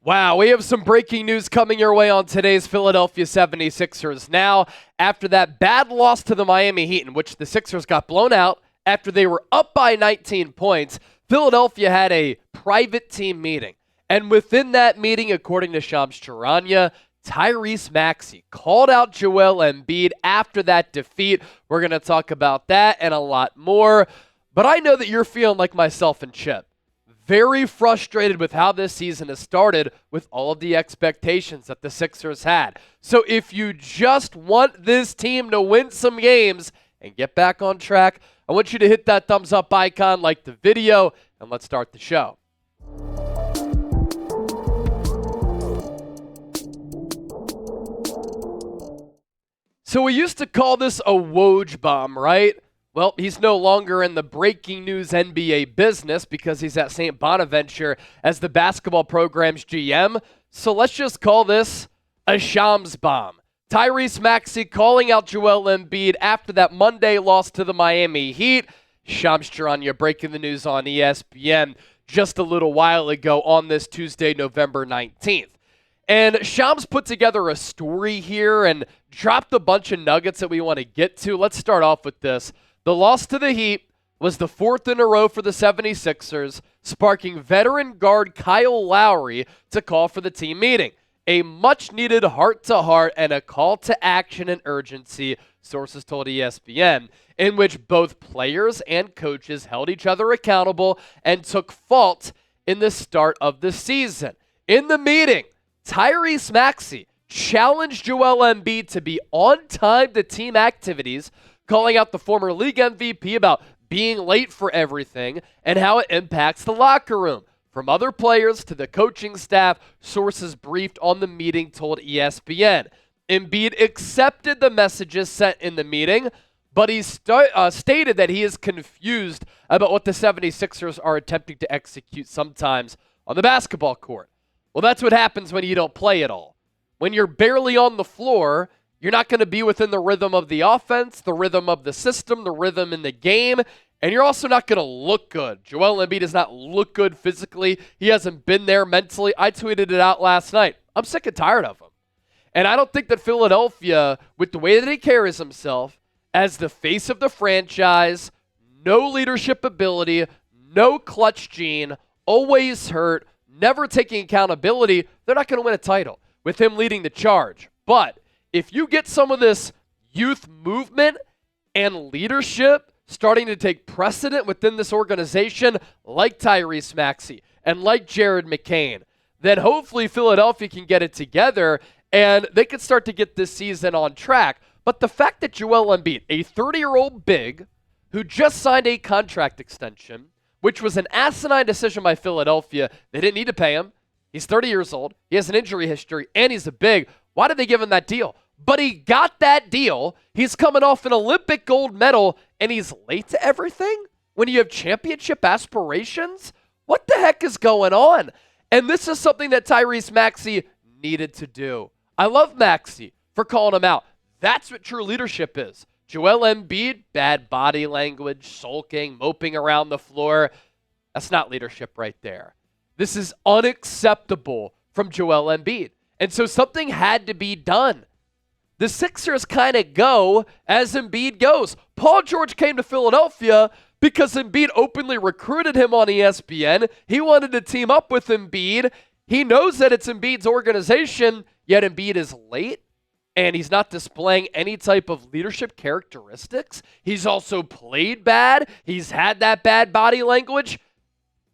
Wow, we have some breaking news coming your way on today's Philadelphia 76ers. Now, after that bad loss to the Miami Heat, in which the Sixers got blown out after they were up by 19 points, Philadelphia had a private team meeting. And within that meeting, according to Charania, Tyrese Maxey called out Joel Embiid after that defeat. We're going to talk about that and a lot more. But I know that you're feeling like myself and Chip. Very frustrated with how this season has started with all of the expectations that the Sixers had. So if you just want this team to win some games and get back on track, I want you to hit that thumbs up icon, like the video, and let's start the show. So we used to call this a Woj bomb, right? Well, he's no longer in the breaking news NBA business because he's at St. Bonaventure as the basketball program's GM. So let's just call this a Shams bomb. Tyrese Maxey calling out Joel Embiid after that Monday loss to the Miami Heat. Shams Charania breaking the news on ESPN just a little while ago on this Tuesday, November 19th. And Shams put together a story here and dropped a bunch of nuggets that we want to get to. Let's start off with this. The loss to the Heat was the fourth in a row for the 76ers, sparking veteran guard Kyle Lowry to call for the team meeting. A much-needed heart-to-heart and a call to action and urgency, sources told ESPN, in which both players and coaches held each other accountable and took fault in the start of the season. In the meeting, Tyrese Maxey challenged Joel Embiid to be on time to team activities, calling out the former league MVP about being late for everything and how it impacts the locker room. From other players to the coaching staff, sources briefed on the meeting told ESPN. Embiid accepted the messages sent in the meeting, but he stated that he is confused about what the 76ers are attempting to execute sometimes on the basketball court. Well, that's what happens when you don't play at all. When you're barely on the floor, you're not going to be within the rhythm of the offense, the rhythm of the system, the rhythm in the game, and you're also not going to look good. Joel Embiid does not look good physically. He hasn't been there mentally. I tweeted it out last night. I'm sick and tired of him. And I don't think that Philadelphia, with the way that he carries himself, as the face of the franchise, no leadership ability, no clutch gene, always hurt, never taking accountability, they're not going to win a title with him leading the charge. But if you get some of this youth movement and leadership starting to take precedent within this organization, like Tyrese Maxey and like Jared McCain, then hopefully Philadelphia can get it together and they can start to get this season on track. But the fact that Joel Embiid, a 30-year-old big who just signed a contract extension, which was an asinine decision by Philadelphia, they didn't need to pay him. He's 30 years old. He has an injury history, and he's a big. Why did they give him that deal? But he got that deal. He's coming off an Olympic gold medal, and he's late to everything? When you have championship aspirations? What the heck is going on? And this is something that Tyrese Maxey needed to do. I love Maxey for calling him out. That's what true leadership is. Joel Embiid, bad body language, sulking, moping around the floor. That's not leadership right there. This is unacceptable from Joel Embiid. And so something had to be done. The Sixers kind of go as Embiid goes. Paul George came to Philadelphia because Embiid openly recruited him on ESPN. He wanted to team up with Embiid. He knows that it's Embiid's organization, yet Embiid is late, and he's not displaying any type of leadership characteristics. He's also played bad. He's had that bad body language.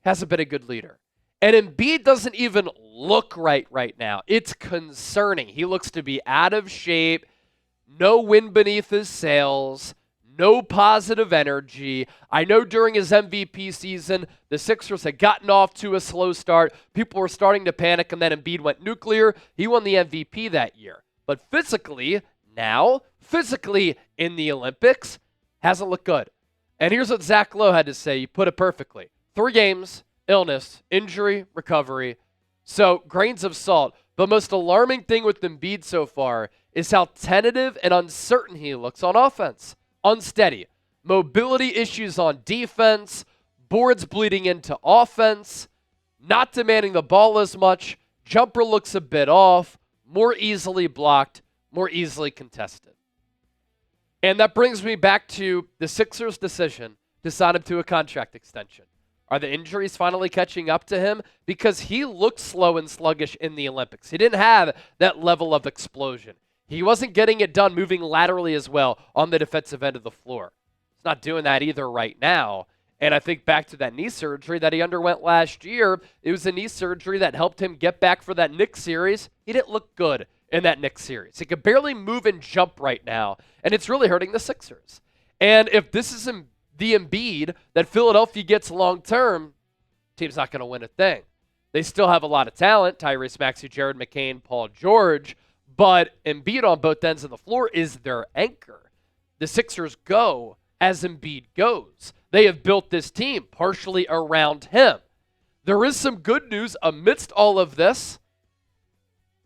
Hasn't been a good leader. And Embiid doesn't even look right now. It's concerning. He looks to be out of shape, no wind beneath his sails, no positive energy. I know during his MVP season, the Sixers had gotten off to a slow start. People were starting to panic, and then Embiid went nuclear. He won the MVP that year. But physically in the Olympics, hasn't looked good. And here's what Zach Lowe had to say. You put it perfectly. 3 games, illness, injury, recovery. So grains of salt. The most alarming thing with Embiid so far is how tentative and uncertain he looks on offense. Unsteady. Mobility issues on defense. Boards bleeding into offense. Not demanding the ball as much. Jumper looks a bit off, more easily blocked, more easily contested. And that brings me back to the Sixers' decision to sign him to a contract extension. Are the injuries finally catching up to him? Because he looked slow and sluggish in the Olympics. He didn't have that level of explosion. He wasn't getting it done moving laterally as well on the defensive end of the floor. He's not doing that either right now. And I think back to that knee surgery that he underwent last year. It was a knee surgery that helped him get back for that Knicks series. He didn't look good in that Knicks series. He could barely move and jump right now, and it's really hurting the Sixers. And if this is the Embiid that Philadelphia gets long-term, team's not going to win a thing. They still have a lot of talent, Tyrese Maxey, Jared McCain, Paul George, but Embiid on both ends of the floor is their anchor. The Sixers go as Embiid goes. They have built this team partially around him. There is some good news amidst all of this.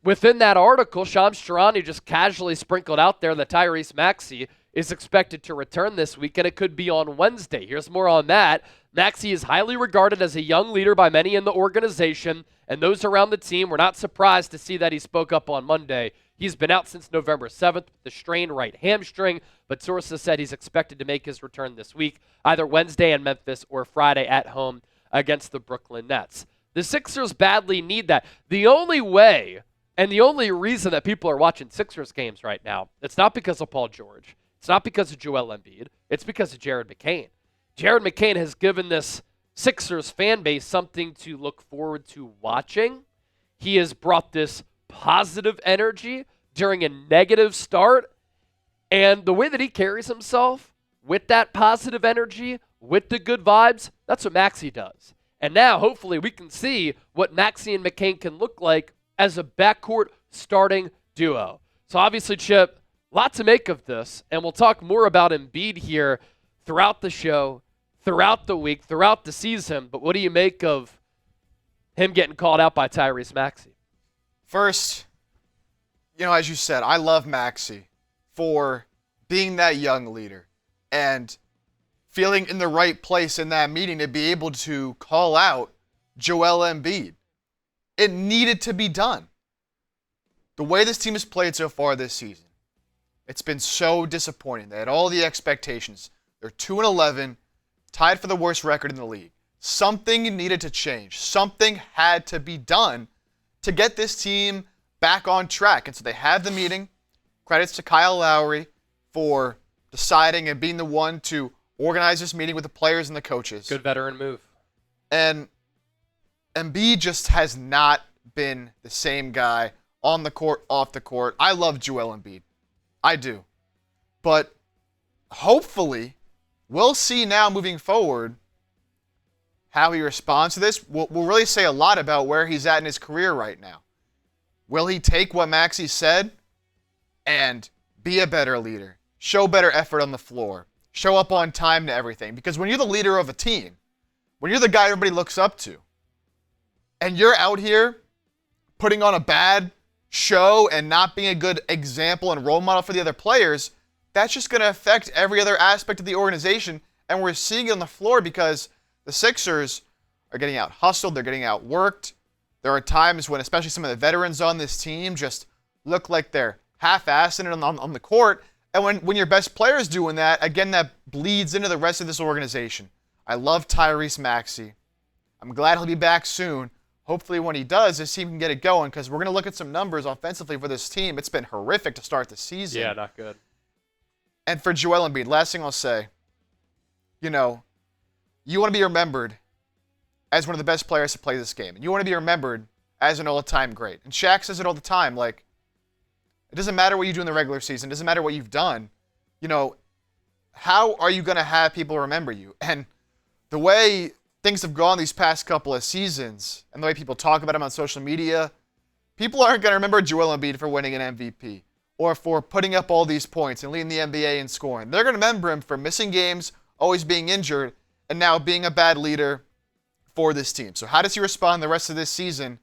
Within that article, Shams Charania just casually sprinkled out there that Tyrese Maxey is expected to return this week, and it could be on Wednesday. Here's more on that. Maxey is highly regarded as a young leader by many in the organization, and those around the team were not surprised to see that he spoke up on Monday. He's been out since November 7th with the strained right hamstring, but sources said he's expected to make his return this week, either Wednesday in Memphis or Friday at home against the Brooklyn Nets. The Sixers badly need that. The only way and the only reason that people are watching Sixers games right now, it's not because of Paul George. It's not because of Joel Embiid. It's because of Jared McCain. Jared McCain has given this Sixers fan base something to look forward to watching. He has brought this positive energy during a negative start. And the way that he carries himself with that positive energy, with the good vibes, that's what Maxey does. And now, hopefully, we can see what Maxey and McCain can look like as a backcourt starting duo. So obviously, Chip, lot to make of this, and we'll talk more about Embiid here throughout the show, throughout the week, throughout the season. But what do you make of him getting called out by Tyrese Maxey? First, as you said, I love Maxey for being that young leader and feeling in the right place in that meeting to be able to call out Joel Embiid. It needed to be done. The way this team has played so far this season, it's been so disappointing. They had all the expectations. They're 2-11, tied for the worst record in the league. Something needed to change. Something had to be done to get this team back on track. And so they had the meeting. Credits to Kyle Lowry for deciding and being the one to organize this meeting with the players and the coaches. Good veteran move. And Embiid just has not been the same guy on the court, off the court. I love Joel Embiid. I do. But hopefully, we'll see now moving forward how he responds to this. Will really say a lot about where he's at in his career right now. Will he take what Maxey said and be a better leader, show better effort on the floor, show up on time to everything? Because when you're the leader of a team, when you're the guy everybody looks up to, and you're out here putting on a bad show and not being a good example and role model for the other players, that's just going to affect every other aspect of the organization. And we're seeing it on the floor because the Sixers are getting out hustled, they're getting outworked. There are times when especially some of the veterans on this team just look like they're half-assing it on the court. And when your best player is doing that, again, that bleeds into the rest of this organization. I love Tyrese Maxey. I'm glad he'll be back soon. Hopefully when he does, this team can get it going because we're going to look at some numbers offensively for this team. It's been horrific to start the season. Yeah, not good. And for Joel Embiid, last thing I'll say, you want to be remembered as one of the best players to play this game. And you want to be remembered as an all-time great. And Shaq says it all the time, it doesn't matter what you do in the regular season. It doesn't matter what you've done. How are you going to have people remember you? And the way things have gone these past couple of seasons and the way people talk about him on social media, people aren't going to remember Joel Embiid for winning an MVP or for putting up all these points and leading the NBA in scoring. They're going to remember him for missing games, always being injured, and now being a bad leader for this team. So how does he respond the rest of this season?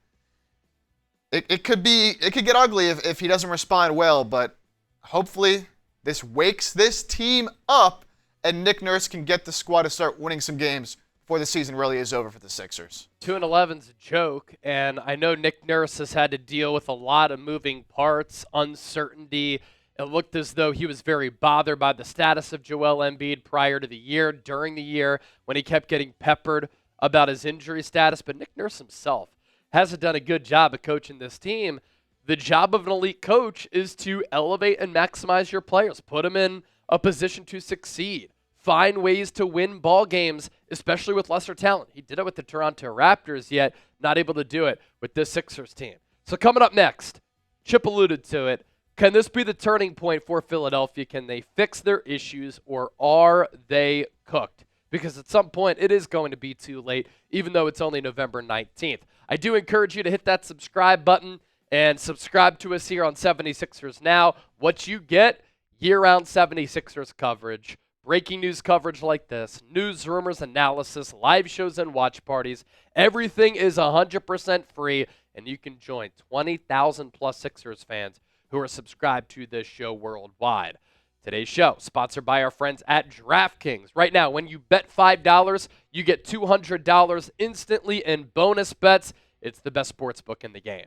It could get ugly if he doesn't respond well, but hopefully this wakes this team up and Nick Nurse can get the squad to start winning some games before the season really is over for the Sixers. 2-11's a joke, and I know Nick Nurse has had to deal with a lot of moving parts, uncertainty. It looked as though he was very bothered by the status of Joel Embiid prior to the year, during the year, when he kept getting peppered about his injury status. But Nick Nurse himself hasn't done a good job of coaching this team. The job of an elite coach is to elevate and maximize your players, put them in a position to succeed, find ways to win ball games, especially with lesser talent. He did it with the Toronto Raptors, yet not able to do it with this Sixers team. So coming up next, Chip alluded to it. Can this be the turning point for Philadelphia? Can they fix their issues, or are they cooked? Because at some point, it is going to be too late, even though it's only November 19th. I do encourage you to hit that subscribe button and subscribe to us here on 76ers Now. What you get, year-round 76ers coverage, breaking news coverage like this, news, rumors, analysis, live shows, and watch parties. Everything is 100% free, and you can join 20,000-plus Sixers fans who are subscribed to this show worldwide. Today's show, sponsored by our friends at DraftKings. Right now, when you bet $5, you get $200 instantly in bonus bets. It's the best sports book in the game.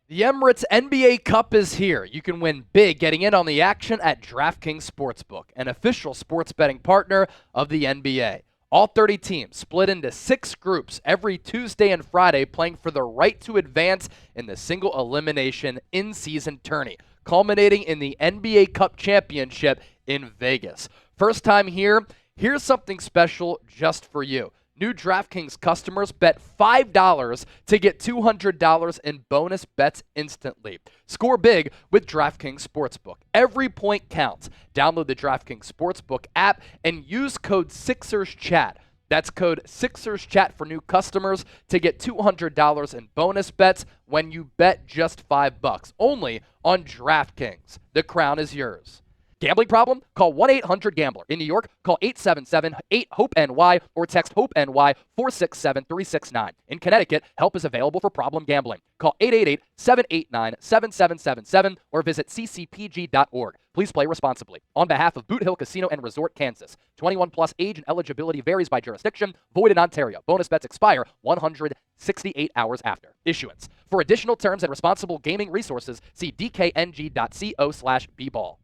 The Emirates NBA Cup is here. You can win big getting in on the action at DraftKings Sportsbook, an official sports betting partner of the NBA. All 30 teams split into 6 groups every Tuesday and Friday, playing for the right to advance in the single elimination in-season tourney, culminating in the NBA Cup Championship in Vegas. First time here, here's something special just for you. New DraftKings customers bet $5 to get $200 in bonus bets instantly. Score big with DraftKings Sportsbook. Every point counts. Download the DraftKings Sportsbook app and use code SixersChat. That's code SixersChat for new customers to get $200 in bonus bets when you bet just $5. Only on DraftKings. The crown is yours. Gambling problem? Call 1-800-GAMBLER. In New York, call 877-8-HOPE-NY or text HOPE-NY 467-369. In Connecticut, help is available for problem gambling. Call 888-789-7777 or visit ccpg.org. Please play responsibly. On behalf of Boot Hill Casino and Resort, Kansas. 21 plus age and eligibility varies by jurisdiction. Void in Ontario. Bonus bets expire 168 hours after issuance. For additional terms and responsible gaming resources, see dkng.co/bball.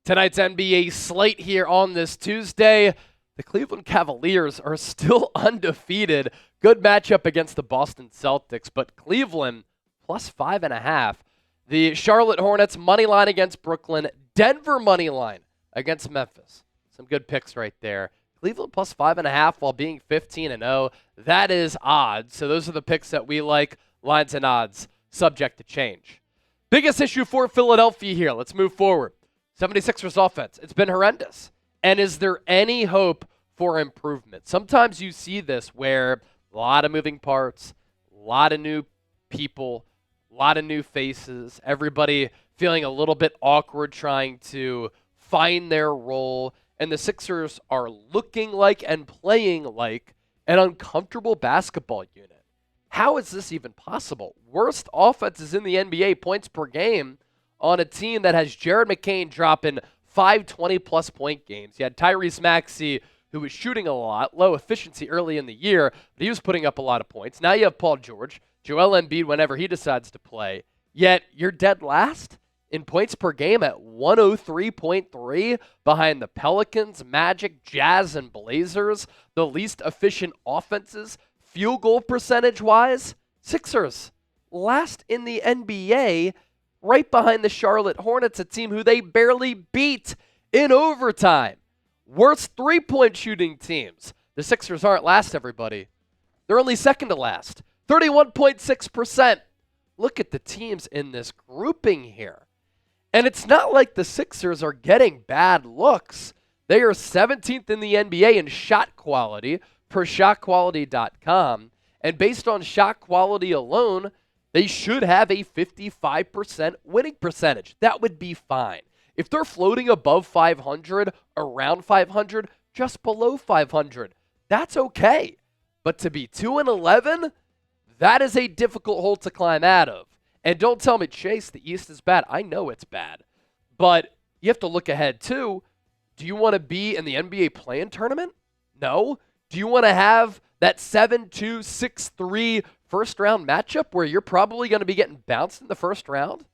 Tonight's NBA slate here on this Tuesday. The Cleveland Cavaliers are still undefeated. Good matchup against the Boston Celtics, but Cleveland plus 5.5. The Charlotte Hornets money line against Brooklyn. Denver money line against Memphis. Some good picks right there. Cleveland plus 5.5 while being 15-0. That is odd. So those are the picks that we like. Lines and odds subject to change. Biggest issue for Philadelphia here. Let's move forward. 76ers offense, it's been horrendous. And is there any hope for improvement? Sometimes you see this where a lot of moving parts, a lot of new people, a lot of new faces, everybody feeling a little bit awkward trying to find their role, and the Sixers are looking like and playing like an uncomfortable basketball unit. How is this even possible? Worst offenses in the NBA, points per game, on a team that has Jared McCain dropping 5 20-plus point games. You had Tyrese Maxey, who was shooting a lot, low efficiency early in the year, but he was putting up a lot of points. Now you have Paul George, Joel Embiid whenever he decides to play. Yet you're dead last in points per game at 103.3 behind the Pelicans, Magic, Jazz, and Blazers. The least efficient offenses, field goal percentage-wise, Sixers last in the NBA, right behind the Charlotte Hornets, a team who they barely beat in overtime. Worst three-point shooting teams. The Sixers aren't last, everybody. They're only second to last. 31.6%. Look at the teams in this grouping here. And it's not like the Sixers are getting bad looks. They are 17th in the NBA in shot quality per shotquality.com. And based on shot quality alone, they should have a 55% winning percentage. That would be fine. If they're floating above 500, around 500, just below 500, that's okay. But to be 2-11, that is a difficult hole to climb out of. And don't tell me, Chase, the East is bad. I know it's bad. But you have to look ahead, too. Do you want to be in the NBA play-in tournament? No. Do you want to have that 7-2, 6-3 first round matchup where you're probably going to be getting bounced in the first round?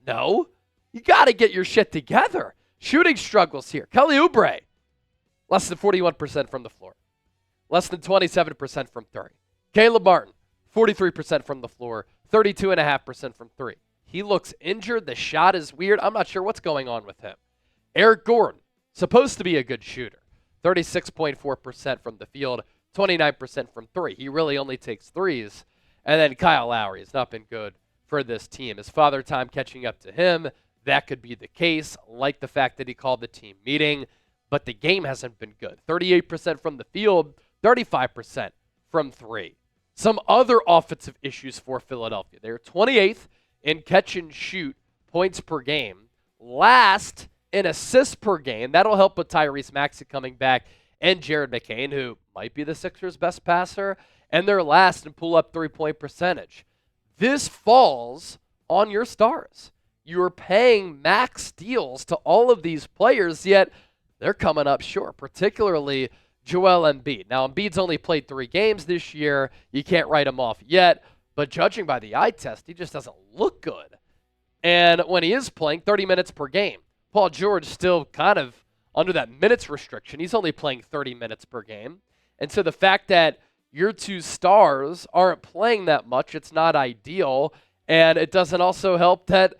No. You got to get your shit together. Shooting struggles here. Kelly Oubre, less than 41% from the floor. Less than 27% from 3. Caleb Martin, 43% from the floor, 32.5% from 3. He looks injured. The shot is weird. I'm not sure what's going on with him. Eric Gordon, supposed to be a good shooter, 36.4% from the field, 29% from 3. He really only takes threes. And then Kyle Lowry has not been good for this team. Is Father Time catching up to him? That could be the case, like the fact that he called the team meeting, but the game hasn't been good. 38% from the field, 35% from 3. Some other offensive issues for Philadelphia. They're 28th in catch and shoot points per game, last in assists per game. That'll help with Tyrese Maxey coming back and Jared McCain, who might be the Sixers' best passer, and they're last in pull-up three-point percentage. This falls on your stars. You're paying max deals to all of these players, yet they're coming up short, particularly Joel Embiid. Now, Embiid's only played 3 games this year. You can't write him off yet, but judging by the eye test, he just doesn't look good. And when he is playing 30 minutes per game, Paul George still kind of under that minutes restriction. He's only playing 30 minutes per game. And so the fact that your 2 stars aren't playing that much, it's not ideal. And it doesn't also help that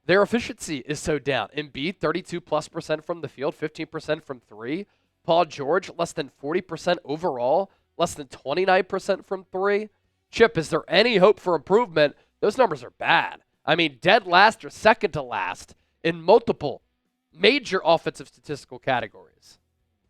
their efficiency is so down. Embiid, 32+% from the field, 15% from 3. Paul George, less than 40% overall, less than 29% from 3. Chip, is there any hope for improvement? Those numbers are bad. I mean, dead last or second to last in multiple major offensive statistical categories.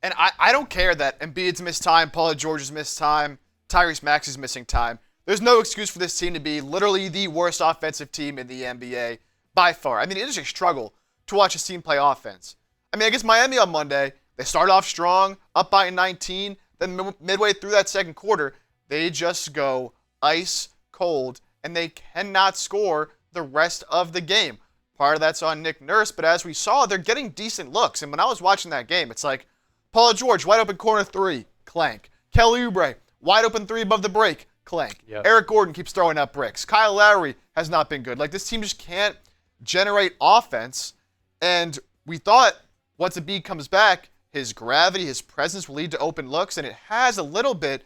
And I don't care that Embiid's missed time, Paul George's missed time, Tyrese Maxey's missing time. There's no excuse for this team to be literally the worst offensive team in the NBA by far. I mean, it is a struggle to watch a team play offense. I mean, against Miami on Monday, they started off strong, up by 19. Then midway through that second quarter, they just go ice cold, and they cannot score the rest of the game. Part of that's on Nick Nurse, but as we saw, they're getting decent looks. And when I was watching that game, it's like Paul George, wide open corner 3, clank. Kelly Oubre, wide open 3 above the break, clank. Yep. Eric Gordon keeps throwing up bricks. Kyle Lowry has not been good. Like, this team just can't generate offense. And we thought once Embiid comes back, his gravity, his presence will lead to open looks, and it has a little bit.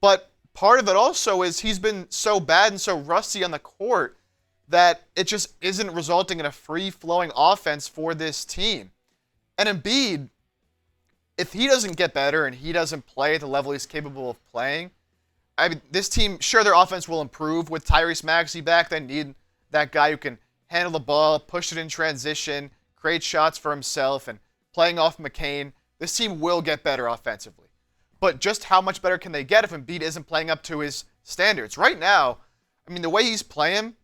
But part of it also is he's been so bad and so rusty on the court that it just isn't resulting in a free-flowing offense for this team. And Embiid, if he doesn't get better and he doesn't play at the level he's capable of playing, I mean, this team, sure, their offense will improve with Tyrese Maxey back. They need that guy who can handle the ball, push it in transition, create shots for himself, and playing off McCain. This team will get better offensively. But just how much better can they get if Embiid isn't playing up to his standards? Right now, I mean, the way he's playing,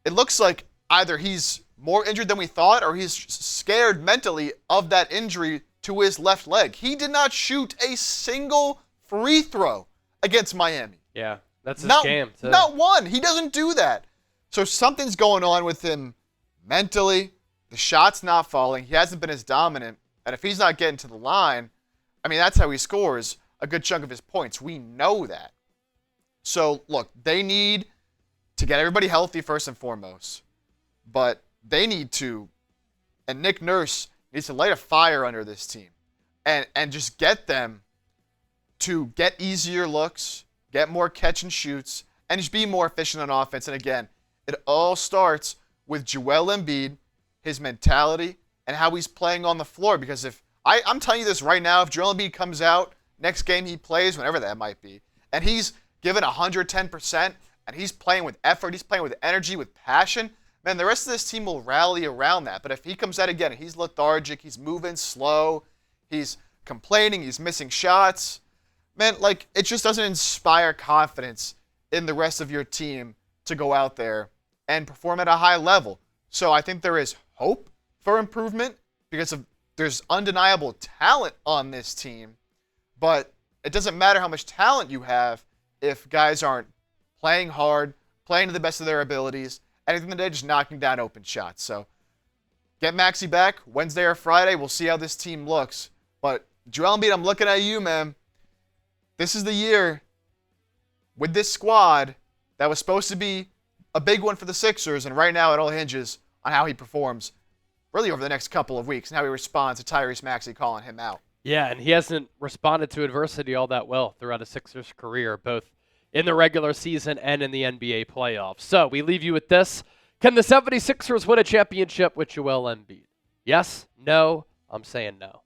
it looks like either he's more injured than we thought or he's scared mentally of that injury to his left leg. He did not shoot a single free throw against Miami. Yeah, that's his game, too. Not one. He doesn't do that. So something's going on with him mentally. The shot's not falling. He hasn't been as dominant. And if he's not getting to the line, I mean, that's how he scores a good chunk of his points. We know that. So, look, they need to get everybody healthy first and foremost. But they need to, and Nick Nurse needs to light a fire under this team and just get them to get easier looks, get more catch and shoots, and just be more efficient on offense. And again, it all starts with Joel Embiid, his mentality, and how he's playing on the floor. Because if I'm telling you this right now, if Joel Embiid comes out next game he plays, whenever that might be, and he's given 110%, and he's playing with effort, he's playing with energy, with passion, man, the rest of this team will rally around that. But if he comes out again and he's lethargic, he's moving slow, he's complaining, he's missing shots, man, like, it just doesn't inspire confidence in the rest of your team to go out there and perform at a high level. So I think there is hope for improvement because there's undeniable talent on this team, but it doesn't matter how much talent you have if guys aren't playing hard, playing to the best of their abilities, and at the end of the day, just knocking down open shots. So get Maxey back Wednesday or Friday. We'll see how this team looks. But Joel Embiid, I'm looking at you, man. this is the year with this squad that was supposed to be a big one for the Sixers, and right now it all hinges on how he performs really over the next couple of weeks and how he responds to Tyrese Maxey calling him out. Yeah, and he hasn't responded to adversity all that well throughout his Sixers career, both in the regular season and in the NBA playoffs. So we leave you with this. Can the 76ers win a championship with Joel Embiid? Yes? No? I'm saying no.